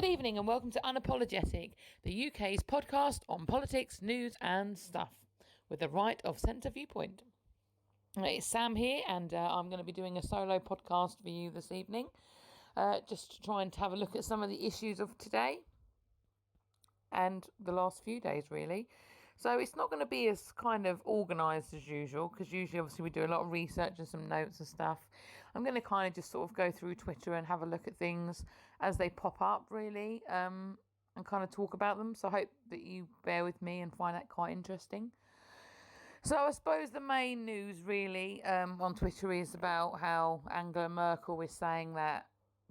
evening and welcome to Unapologetic, the UK's podcast on politics, news and stuff, with the right of centre viewpoint. It's Sam here and I'm going to be doing a solo podcast for you this evening, just to try and have a look at some of the issues of today and the last few days really. So it's not going to be as kind of organised as usual, because usually obviously we do a lot of research and some notes and stuff. I'm going to kind of just sort of go through Twitter and have a look at things as they pop up really, and kind of talk about them. So I hope that you bear with me and find that quite interesting. So I suppose the main news really on Twitter is about how Angela Merkel is saying that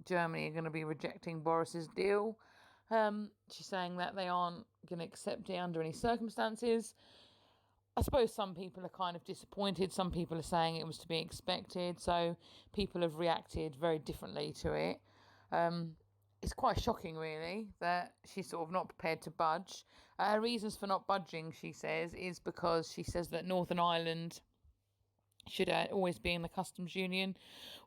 Germany are going to be rejecting Boris's deal. She's saying that they aren't going to accept it under any circumstances. I suppose some people are kind of disappointed. Some people are saying it was to be expected. So people have reacted very differently to it. It's quite shocking, really, that she's sort of not prepared to budge. Her reasons for not budging, she says, is because she says that Northern Ireland should always be in the customs union,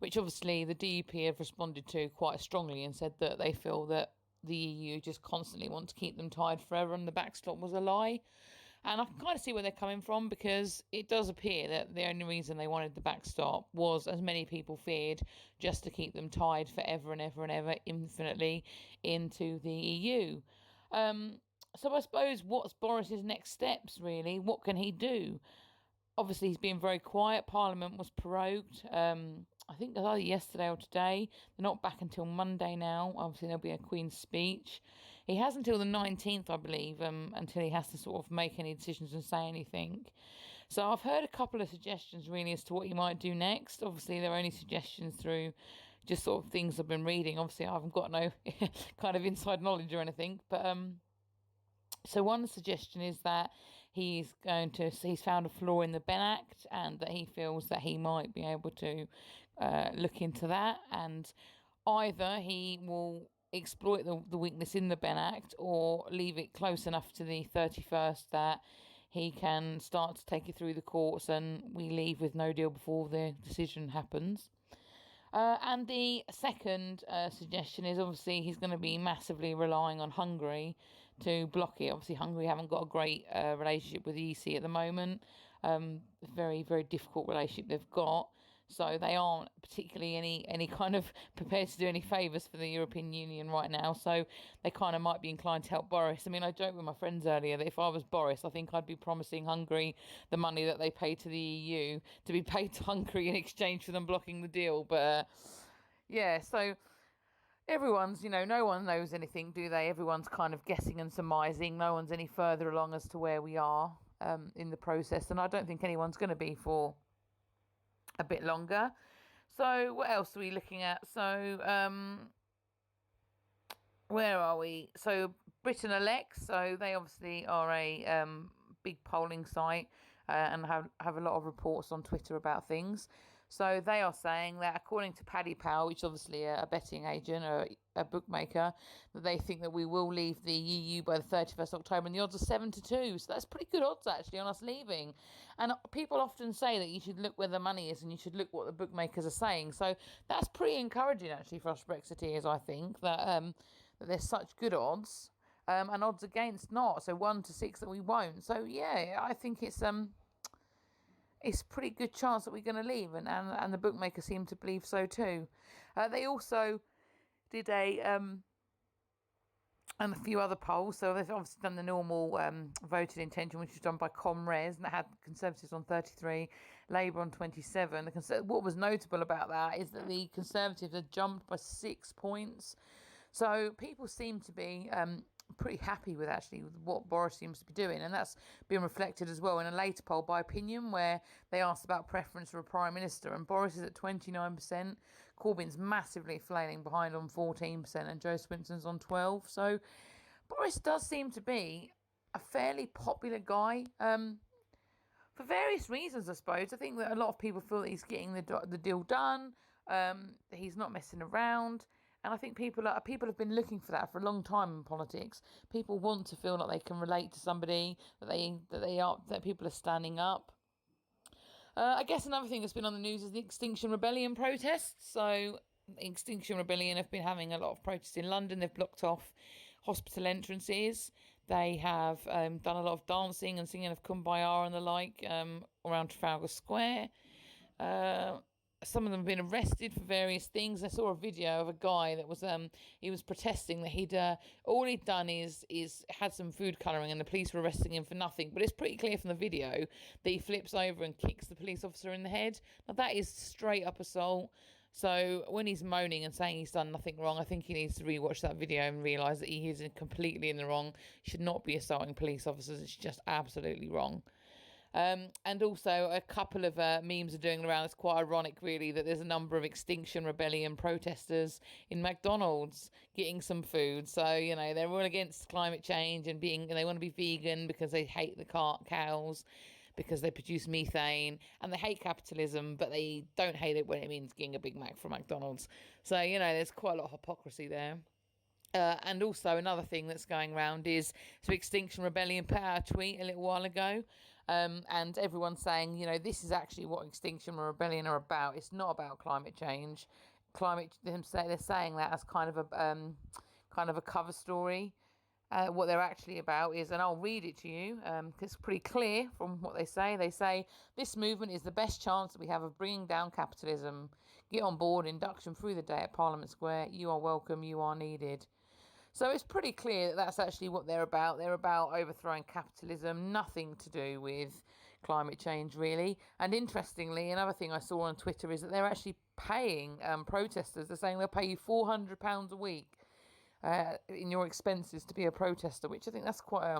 which obviously the DUP have responded to quite strongly and said that they feel that the EU just constantly want to keep them tied forever and the backstop was a lie. And I can kind of see where they're coming from, because it does appear that the only reason they wanted the backstop was, as many people feared, just to keep them tied forever and ever and ever, infinitely, into the EU. So I suppose what's Boris's next steps, really? What can he do? Obviously, he's been very quiet. Parliament was prorogued. I think either yesterday or today. They're not back until Monday now. Obviously, there'll be a Queen's speech. He has until the 19th, I believe, until he has to sort of make any decisions and say anything. So I've heard a couple of suggestions, really, as to what he might do next. Obviously, they're only suggestions through just sort of things I've been reading. Obviously, I haven't got no kind of inside knowledge or anything, but so one suggestion is that he's found a flaw in the Ben Act, and that he feels that he might be able to look into that, and either he will exploit the weakness in the Ben Act or leave it close enough to the 31st that he can start to take it through the courts and we leave with no deal before the decision happens. And the second suggestion is obviously he's going to be massively relying on Hungary to block it. Obviously, Hungary haven't got a great relationship with the EC at the moment. Very, very difficult relationship they've got. So they aren't particularly any kind of prepared to do any favours for the European Union right now. So they kind of might be inclined to help Boris. I mean, I joked with my friends earlier that if I was Boris, I think I'd be promising Hungary the money that they pay to the EU to be paid to Hungary in exchange for them blocking the deal. But yeah, so everyone's, no one knows anything, do they? Everyone's kind of guessing and surmising. No one's any further along as to where we are in the process. And I don't think anyone's going to be for a bit longer. So what else are we looking at? So where are we? So Britain Elects, so they obviously are a big polling site and have a lot of reports on Twitter about things. So they are saying that, according to Paddy Power, which is obviously a betting agent or a bookmaker, that they think that we will leave the EU by the 31st October, and the odds are 7-2. So that's pretty good odds, actually, on us leaving. And people often say that you should look where the money is and you should look what the bookmakers are saying. So that's pretty encouraging, actually, for us Brexiteers, I think, that there's such good odds, and odds against not. So 1-6 that we won't. So, yeah, I think it's a pretty good chance that we're going to leave, and the bookmakers seem to believe so too. They also did and a few other polls. So they've obviously done the normal voted intention, which was done by ComRes, and that had Conservatives on 33, Labour on 27. What was notable about that is that the Conservatives had jumped by 6 points. So people seem to be pretty happy with what Boris seems to be doing, and that's been reflected as well in a later poll by Opinion, where they asked about preference for a Prime Minister, and Boris is at 29%, Corbyn's massively flailing behind on 14%, and Joe Swinson's on 12%. So Boris does seem to be a fairly popular guy, for various reasons, I suppose. I think that a lot of people feel that he's getting the deal done, he's not messing around. And I think people have been looking for that for a long time in politics. People want to feel like they can relate to somebody, that people are standing up. I guess another thing that's been on the news is the Extinction Rebellion protests. So Extinction Rebellion have been having a lot of protests in London. They've blocked off hospital entrances. They have done a lot of dancing and singing of Kumbaya and the like around Trafalgar Square. Some of them have been arrested for various things. I saw a video of a guy that was he was protesting that all he'd done is had some food colouring, and the police were arresting him for nothing. But it's pretty clear from the video that he flips over and kicks the police officer in the head. Now that is straight up assault. So when he's moaning and saying he's done nothing wrong, I think he needs to rewatch that video and realise that he is completely in the wrong. He should not be assaulting police officers. It's just absolutely wrong. And also a couple of memes are doing around. It's quite ironic, really, that there's a number of Extinction Rebellion protesters in McDonald's getting some food. So, they're all against climate change and they want to be vegan because they hate the cows because they produce methane, and they hate capitalism, but they don't hate it when it means getting a Big Mac from McDonald's. So, there's quite a lot of hypocrisy there. And also another thing that's going around is, so Extinction Rebellion put out a tweet a little while ago, and everyone's saying, this is actually what Extinction Rebellion are about. It's not about climate change. They're saying that as kind of a cover story. What they're actually about is, and I'll read it to you, because it's pretty clear from what they say. They say, this movement is the best chance that we have of bringing down capitalism. Get on board, induction through the day at Parliament Square. You are welcome, you are needed. So it's pretty clear that that's actually what they're about. They're about overthrowing capitalism, nothing to do with climate change, really. And interestingly, another thing I saw on Twitter is that they're actually paying protesters. They're saying they'll pay you £400 a week in your expenses to be a protester, which I think that's quite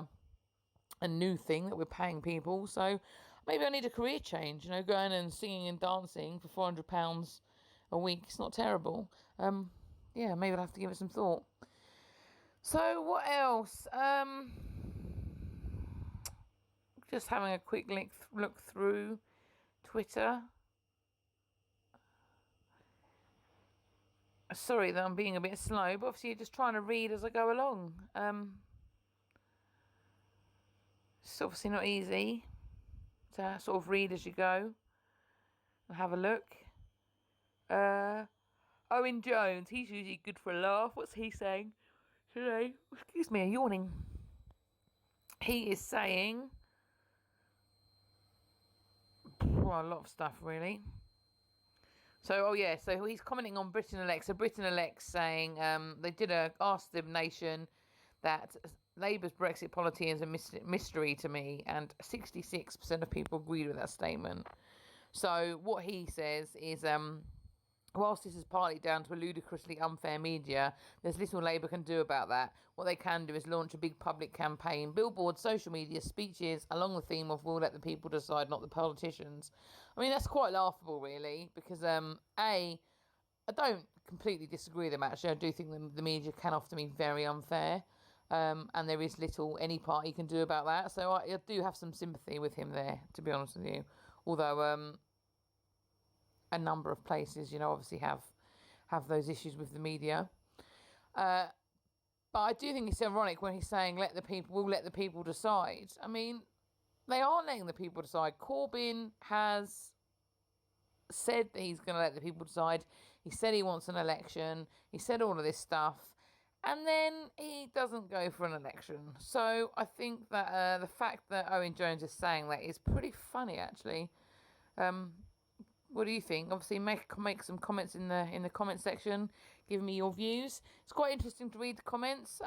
a new thing that we're paying people. So maybe I need a career change, going and singing and dancing for £400 a week. It's not terrible. Maybe I'll have to give it some thought. So what else? Just having a quick look through Twitter. Sorry that I'm being a bit slow, but obviously you're just trying to read as I go along. It's obviously not easy to sort of read as you go and have a look. Owen Jones, he's usually good for a laugh. What's he saying today? Excuse me, I'm yawning. He is saying a lot of stuff, really. So he's commenting on Britain Elect. So Britain Elect saying they asked the nation that Labour's Brexit policy is a mystery to me, and 66% of people agreed with that statement. So what he says is, whilst this is partly down to a ludicrously unfair media, there's little Labour can do about that. What they can do is launch a big public campaign, billboards, social media, speeches, along the theme of we'll let the people decide, not the politicians. I mean, that's quite laughable, really, because, I don't completely disagree with them, actually. I do think the media can often be very unfair, and there is little any party can do about that. So I do have some sympathy with him there, to be honest with you. Although, a number of places, obviously have those issues with the media. But I do think it's ironic when he's saying we'll let the people decide. I mean, they are letting the people decide. Corbyn has said that he's going to let the people decide. He said he wants an election. He said all of this stuff. And then he doesn't go for an election. So I think that the fact that Owen Jones is saying that is pretty funny, actually. What do you think? Obviously, make some comments in the comment section. Give me your views. It's quite interesting to read the comments.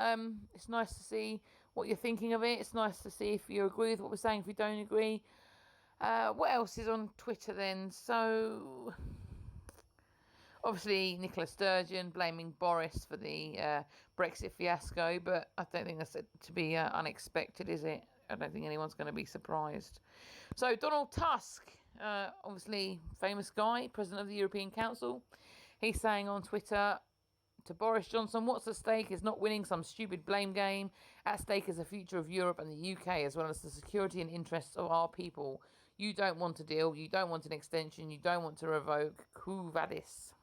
It's nice to see what you're thinking of it. It's nice to see if you agree with what we're saying, if you don't agree. What else is on Twitter then? So, obviously, Nicola Sturgeon blaming Boris for the Brexit fiasco, but I don't think that's to be unexpected, is it? I don't think anyone's going to be surprised. So, Donald Tusk, obviously famous guy, President of the European Council, he's saying on Twitter to Boris Johnson, what's at stake is not winning some stupid blame game. At stake is the future of Europe and the UK, as well as the security and interests of our people. You don't want a deal, you don't want an extension, you don't want to revoke Quo Vadis.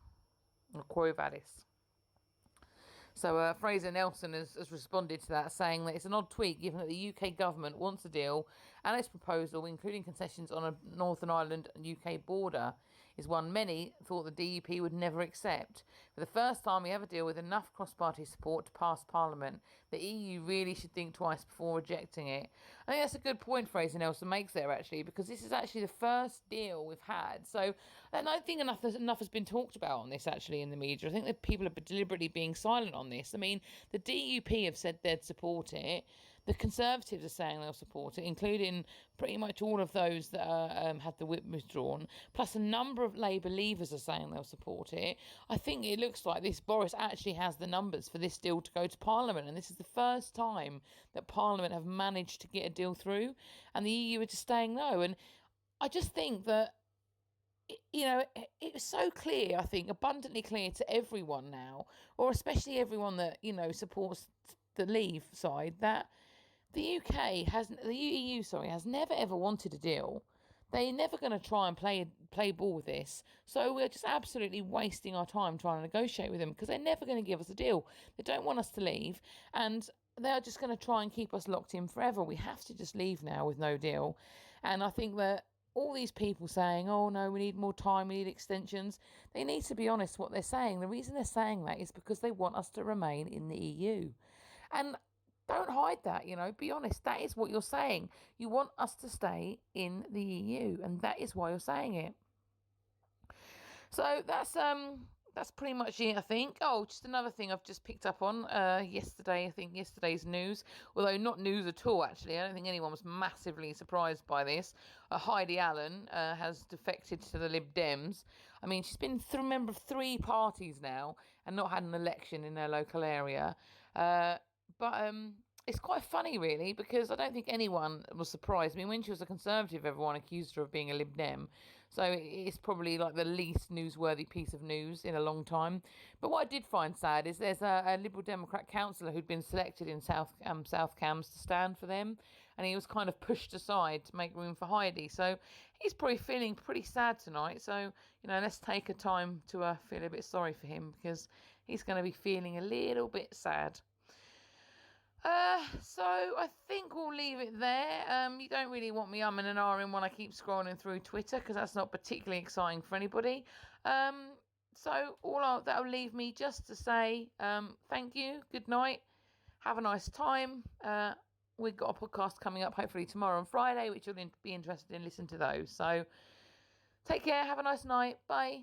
So Fraser Nelson has responded to that, saying that it's an odd tweet given that the UK government wants a deal and its proposal, including concessions on a Northern Ireland and UK border, is one many thought the DUP would never accept. For the first time we ever deal with enough cross-party support to pass Parliament, the EU really should think twice before rejecting it. I think that's a good point Fraser Nelson makes there, actually, because this is actually the first deal we've had. So I don't think enough has been talked about on this, actually, in the media. I think that people are deliberately being silent on this. I mean, the DUP have said they'd support it. The Conservatives are saying they'll support it, including pretty much all of those that had the whip withdrawn. Plus, a number of Labour leavers are saying they'll support it. I think it looks like Boris actually has the numbers for this deal to go to Parliament, and this is the first time that Parliament have managed to get a deal through, and the EU are just saying no. And I just think that, you know, it's so clear, I think, abundantly clear to everyone now, or especially everyone that, you know, supports the Leave side, that the EU has never ever wanted a deal. They're never going to try and play ball with this. So we're just absolutely wasting our time trying to negotiate with them, because they're never going to give us a deal. They don't want us to leave, and they're just going to try and keep us locked in forever. We have to just leave now with no deal. And I think that all these people saying, oh no, we need more time, we need extensions, they need to be honest what they're saying. The reason they're saying that is because they want us to remain in the EU. And don't hide that, you know, be honest. That is what you're saying. You want us to stay in the EU, and that is why you're saying it. So that's pretty much it, I think. Oh, just another thing I've just picked up on yesterday. I think yesterday's news, although not news at all, actually. I don't think anyone was massively surprised by this. Heidi Allen has defected to the Lib Dems. I mean, she's been a member of 3 parties now and not had an election in her local area. But it's quite funny, really, because I don't think anyone was surprised. I mean, when she was a Conservative, everyone accused her of being a Lib Dem. So it's probably like the least newsworthy piece of news in a long time. But what I did find sad is there's a Liberal Democrat councillor who'd been selected in South Cambs to stand for them, and he was kind of pushed aside to make room for Heidi. So he's probably feeling pretty sad tonight. So, you know, let's take a time to feel a bit sorry for him, because he's going to be feeling a little bit sad. So I think we'll leave it there. You don't really want me umming and ahhing when I keep scrolling through Twitter, because that's not particularly exciting for anybody. So that'll leave me just to say thank you, good night, have a nice time. We've got a podcast coming up hopefully tomorrow and Friday, which you'll be interested in listening to those. So take care, have a nice night, bye.